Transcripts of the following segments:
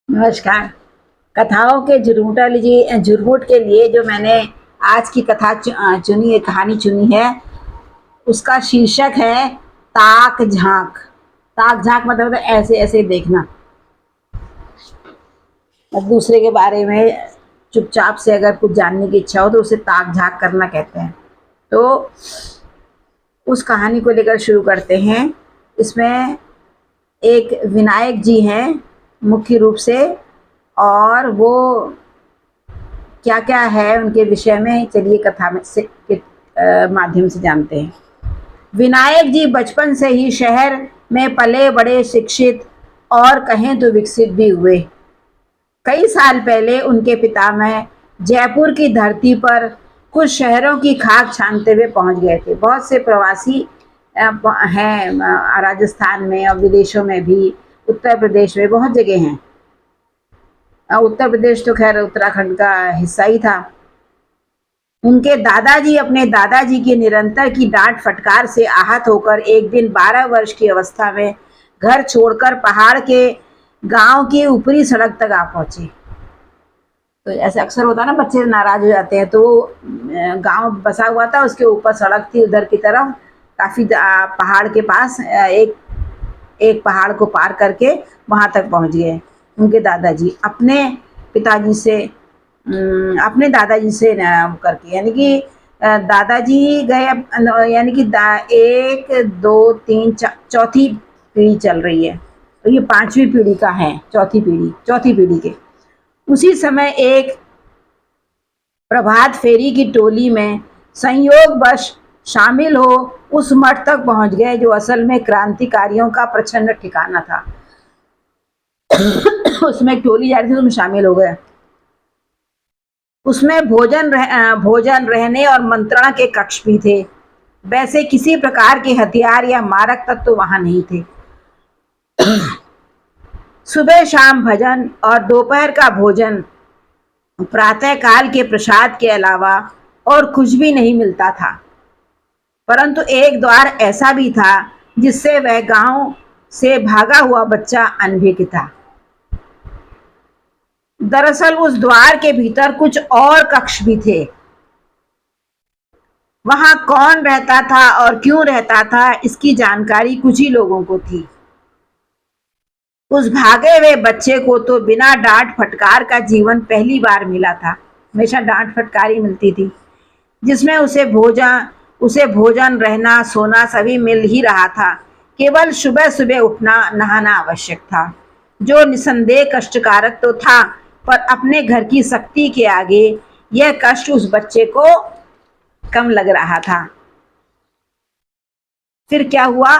नमस्कार। कथाओं के झुरमुट के लिए जो मैंने आज की कथा चुनी है, कहानी चुनी है, उसका शीर्षक है ताक झांक। ताक झांक मतलब ऐसे ऐसे देखना, दूसरे के बारे में चुपचाप से अगर कुछ जानने की इच्छा हो तो उसे ताक झांक करना कहते हैं। तो उस कहानी को लेकर शुरू करते हैं। इसमें एक विनायक जी हैं मुख्य रूप से, और वो क्या क्या है उनके विषय में चलिए कथा में से के माध्यम से जानते हैं। विनायक जी बचपन से ही शहर में पले बड़े, शिक्षित और कहें तो विकसित भी हुए। कई साल पहले उनके पितामह जयपुर की धरती पर कुछ शहरों की खाक छानते हुए पहुंच गए थे। बहुत से प्रवासी हैं राजस्थान में और विदेशों में भी, उत्तर प्रदेश में बहुत जगह हैं। उत्तर प्रदेश तो खैर उत्तराखंड का हिस्सा ही था। उनके दादाजी अपने दादाजी की निरंतर की डांट फटकार से आहत होकर एक दिन 12 वर्ष की अवस्था में घर छोड़कर पहाड़ के गांव की ऊपरी सड़क तक आ पहुंचे। तो ऐसे अक्सर होता है ना, बच्चे नाराज हो जाते हैं। तो वो गांव बसा हुआ था, उसके ऊपर सड़क थी उधर की तरफ, काफी पहाड़ के पास, एक एक पहाड़ को पार करके वहां तक पहुंच गए। उनके दादाजी अपने दादाजी से करके, यानी कि दादाजी गए, यानी कि एक दो तीन चौथी पीढ़ी चल रही है। तो ये पांचवी पीढ़ी का है, चौथी पीढ़ी के। उसी समय एक प्रभात फेरी की टोली में संयोगवश शामिल हो उस मठ तक पहुंच गए जो असल में क्रांतिकारियों का प्रचंड ठिकाना था। उसमें एक टोली जा रही थी, उसमें शामिल हो गए। उसमें भोजन, रहने और मंत्रणा के कक्ष भी थे। वैसे किसी प्रकार के हथियार या मारक तत्व तो वहां नहीं थे। सुबह शाम भजन और दोपहर का भोजन, प्रातः काल के प्रसाद के अलावा और कुछ भी नहीं मिलता था। परंतु एक द्वार ऐसा भी था जिससे वह गांव से भागा हुआ बच्चा अनभिज्ञ था। दरअसल उस द्वार के भीतर कुछ और कक्ष भी थे। वहां कौन रहता था और क्यों रहता था, इसकी जानकारी कुछ ही लोगों को थी। उस भागे हुए बच्चे को तो बिना डांट फटकार का जीवन पहली बार मिला था। हमेशा डांट फटकार ही मिलती थी, जिसमें उसे भोजन, रहना, सोना सभी मिल ही रहा था। केवल सुबह सुबह उठना, नहाना आवश्यक था, जो निसंदेह कष्टकारक तो था, पर अपने घर की शक्ति के आगे यह कष्ट उस बच्चे को कम लग रहा था। फिर क्या हुआ,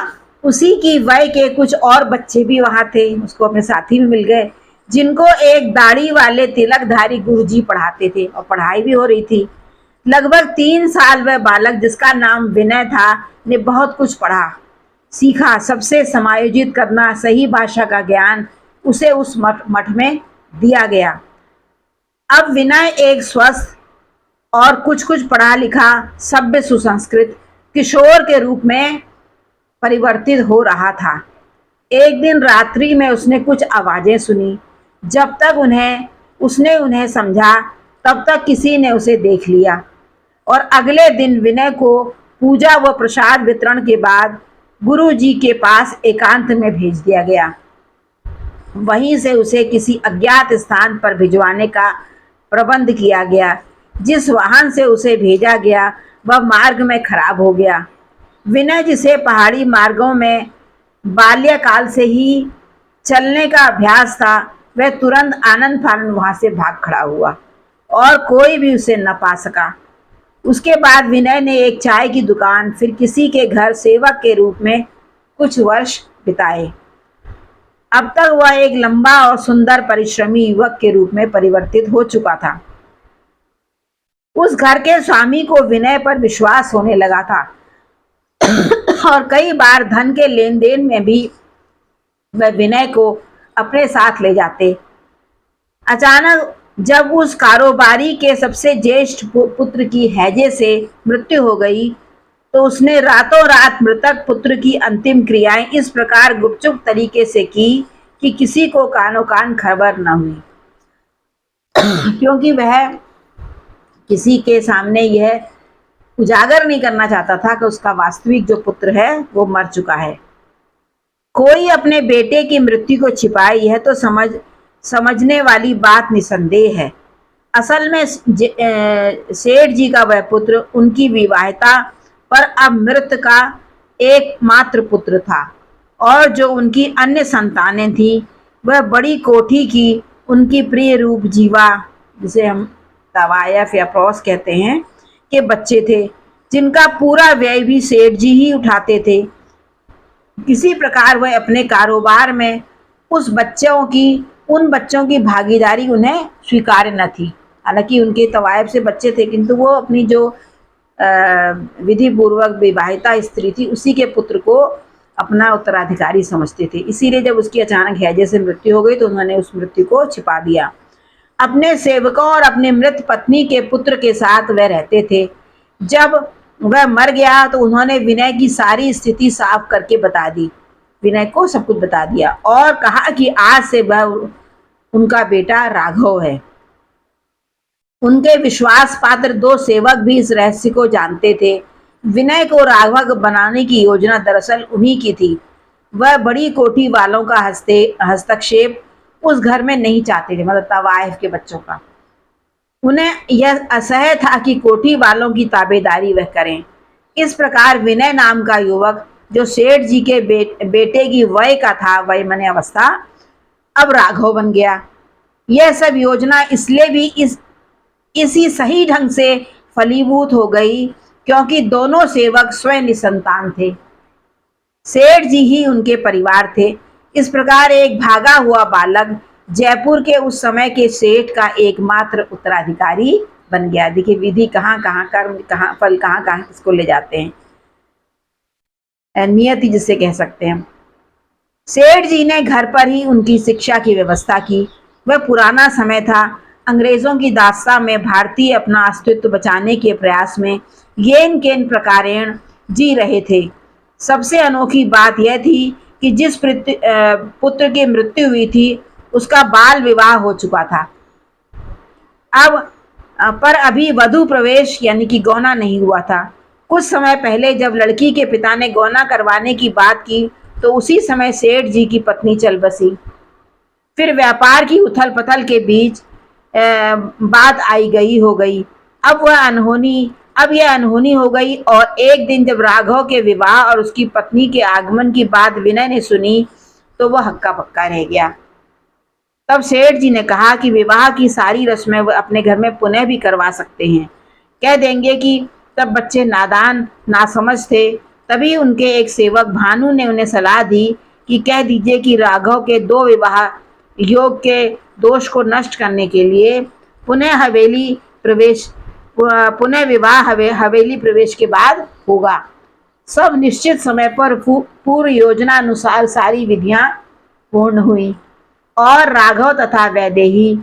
उसी की वय के कुछ और बच्चे भी वहां थे, उसको अपने साथी भी मिल गए, जिनको एक दाढ़ी वाले तिलकधारी गुरुजी पढ़ाते थे और पढ़ाई भी हो रही थी। लगभग 3 साल वह बालक, जिसका नाम विनय था, ने बहुत कुछ पढ़ा, सीखा। सबसे समायोजित करना, सही भाषा का ज्ञान उसे उस मठ में दिया गया। अब विनय एक स्वस्थ और कुछ कुछ पढ़ा लिखा, सभ्य, सुसंस्कृत किशोर के रूप में परिवर्तित हो रहा था। एक दिन रात्रि में उसने कुछ आवाजें सुनी। जब तक उसने उन्हें समझा, तब तक किसी ने उसे देख लिया, और अगले दिन विनय को पूजा व प्रसाद वितरण के बाद गुरु जी के पास एकांत में भेज दिया गया। वहीं से उसे किसी अज्ञात स्थान पर भिजवाने का प्रबंध किया गया। जिस वाहन से उसे भेजा गया वह मार्ग में खराब हो गया। विनय, जिसे पहाड़ी मार्गों में बाल्यकाल से ही चलने का अभ्यास था, वह तुरंत आनंद फानंद वहां से भाग खड़ा हुआ और कोई भी उसे न पा सका। उसके बाद विनय ने एक चाय की दुकान, फिर किसी के घर सेवक के रूप में कुछ वर्ष बिताए। अब तक वह एक लंबा और सुंदर परिश्रमी युवक के रूप में परिवर्तित हो चुका था। उस घर के स्वामी को विनय पर विश्वास होने लगा था और कई बार धन के लेन देन में भी वह विनय को अपने साथ ले जाते। अचानक जब उस कारोबारी के सबसे ज्येष्ठ पुत्र की हैजे से मृत्यु हो गई, तो उसने रातों रात मृतक पुत्र की अंतिम क्रियाएं इस प्रकार गुपचुप तरीके से की कि किसी को कानो कान खबर न हुई, क्योंकि वह किसी के सामने यह उजागर नहीं करना चाहता था कि उसका वास्तविक जो पुत्र है वो मर चुका है। कोई अपने बेटे की मृत्यु को छिपाए, यह तो समझने वाली बात निसंदेह है। असल में सेठ जी का वह पुत्र उनकी विवाहिता पर अब मृत का एकमात्र पुत्र था, और जो उनकी अन्य संतानें थी वह बड़ी कोठी की उनकी प्रिय रूप जीवा, जिसे हम तवायफ या प्रौस कहते हैं, के बच्चे थे, जिनका पूरा व्यय भी सेठ जी ही उठाते थे। किसी प्रकार वह अपने कारोबार में उन बच्चों की भागीदारी उन्हें स्वीकार्य न थी। हालांकि उनके तवायफ से बच्चे थे, किंतु वो अपनी जो विधि पूर्वक विवाहिता स्त्री थी उसी के पुत्र को अपना उत्तराधिकारी समझते थे। इसीलिए जब उसकी अचानक हैजे से मृत्यु हो गई तो उन्होंने उस मृत्यु को छिपा दिया। अपने सेवकों और अपने मृत पत्नी के पुत्र के साथ वह रहते थे। जब वह मर गया तो उन्होंने विनय की सारी स्थिति साफ करके बता दी, विनय को सब कुछ बता दिया और कहा कि आज से वह उनका बेटा राघव है। उनके विश्वास पात्र दो सेवक भी इस रहस्य को जानते थे। विनय को राघव बनाने की योजना दरअसल उन्हीं की थी। वह बड़ी कोठी वालों का हस्तक्षेप उस घर में नहीं चाहते थे, मतलब तवायफ के बच्चों का। उन्हें यह असह्य था कि कोठी वालों की ताबेदारी वह करें। इस प्रकार विनय नाम का युवक, जो सेठ जी के बेटे की वय का था, वय माने अवस्था, अब राघव बन गया। यह सब योजना इसलिए भी इसी सही ढंग से फलीभूत हो गई क्योंकि दोनों सेवक स्वयं निसंतान थे। सेठ जी ही उनके परिवार थे। इस प्रकार एक भागा हुआ बालक जयपुर के उस समय के सेठ का एकमात्र उत्तराधिकारी बन गया। देखिए विधि कहाँ कहाँ, कर्म कहाँ, फल कहाँ कहाँ किसको ले जाते हैं, नियति जिसे कह सकते हैं। सेठ जी ने घर पर ही उनकी शिक्षा की व्यवस्था की। वह पुराना समय था, अंग्रेजों की दास्ता में भारतीय अपना अस्तित्व बचाने के प्रयास में येन केन प्रकारेण जी रहे थे। सबसे अनोखी बात यह थी कि जिस पुत्र की मृत्यु हुई थी उसका बाल विवाह हो चुका था। अब पर अभी वधु प्रवेश यानी कि गौना नहीं हुआ था। कुछ समय पहले जब लड़की के पिता ने गौना करवाने की बात की तो उसी समय सेठ जी की पत्नी चल बसी। फिर व्यापार की उथल पथल के बीच बात आई गई हो गई। अब यह अनहोनी हो गई और एक दिन जब राघव के विवाह और उसकी पत्नी के आगमन की बात विनय ने सुनी तो वह हक्का पक्का रह गया। तब सेठ जी ने कहा कि विवाह की सारी रस्में वह अपने घर में पुनः भी करवा सकते हैं। कह देंगे कि तब बच्चे नादान नासमझ थे। तभी उनके एक सेवक भानु ने उन्हें सलाह दी कि कह दीजिए कि राघव के दो विवाह योग के दोष को नष्ट करने के लिए पुनः विवाह हवेली प्रवेश के बाद होगा। सब निश्चित समय पर पूर्व योजना अनुसार सारी विधियां पूर्ण हुई और राघव तथा वैदेही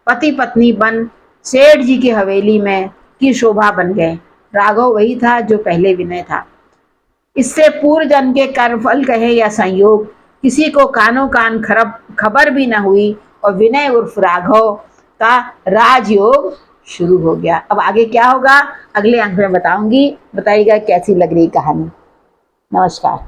पति पत्नी बन सेठ जी की हवेली में की शोभा बन गए। राघव वही था जो पहले विनय था। इससे पूर्व जन्म के कर्मफल कहे या संयोग, किसी को कानो कान खबर भी न हुई और विनय उर्फ राघव का राजयोग शुरू हो गया। अब आगे क्या होगा अगले अंक में बताऊंगी। बताइएगा कैसी लग रही कहानी। नमस्कार।